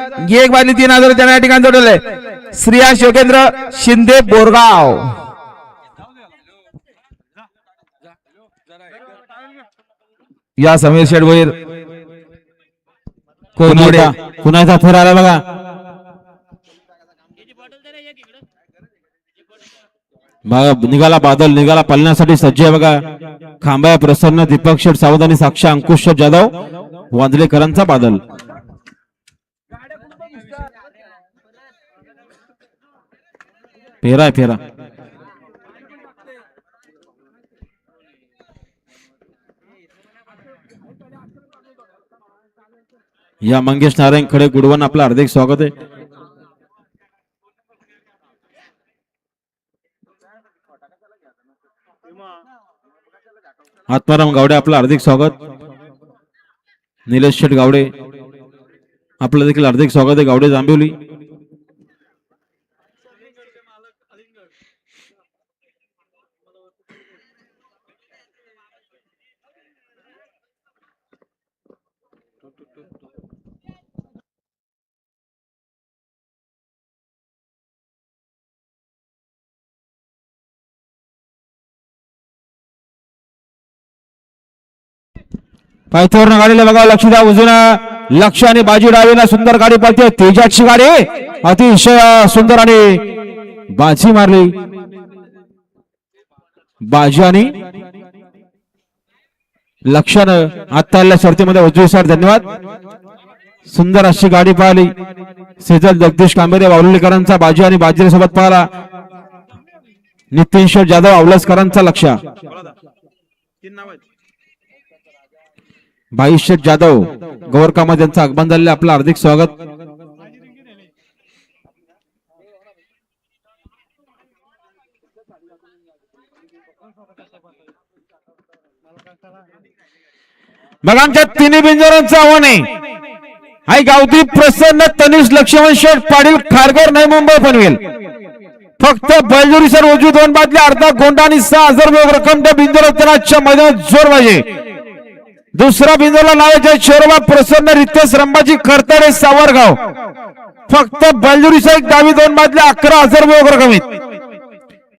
एक बाजली 3000 त्यांना या ठिकाणी जोडले श्रेयस योगेंद्र शिंदे बोरगाव। या समीर शेठ भोईर पुन्हा एकदा फेर आला बघा। निघाला बादल, निघाला पळण्यासाठी सज्ज आहे बघा। खांबा प्रसन्न, दीपक शेठ सावंत आणि साक्षी अंकुश जाधव वांजलेकरांचा बादल। फेरा फेरा या मंगेश नारायण खडे गुडवन आपलं हार्दिक स्वागत आहे। आत्माराम गावडे आपलं हार्दिक स्वागत। निलेश शेठ गावडे आपलं देखील हार्दिक स्वागत आहे। गावडे जांभिवली पायथ्यावर गाडीला बघा, लक्ष द्या उजून लक्ष आणि बाजी डावीला सुंदर गाडी पळते। तेजाची गाडी अतिशय सुंदर आणि बाजी मारली बाजी आणि लक्षानं आता शर्तीमध्ये उजवी साईड। धन्यवाद, सुंदर अशी गाडी पाहिली। सेजल जगदीश कांबेरे वावलेकरांचा बाजी आणि बाजी सोबत पाहिला नितीन शेठ जाधव आवलसकरांचा लक्ष। भाईश शेठ जाधव गौरकामा यांचं आगमन झालेलं, आपलं हार्दिक स्वागत। बघा आमच्या तिन्ही बिंजोरांचं आव्हान आहे। गावठी प्रसन्न, तनिष लक्ष्मण शेठ पाटील खारघर नाही मुंबई पनवेल। फक्त बैलजोरी सर उजवी दोन बादल्या अर्धा गोंडा आणि 6000 रक्कम त्या बिंजोराच्या मैदानात जोर पाहिजे। दुसरा बिंदूला नावाचे शोरबा प्रसन्न रितेश रंबाजी खरताडे सावरगाव। फक्त बैलजोरी सर डावी दोन बादल्या 11000 रक्कम।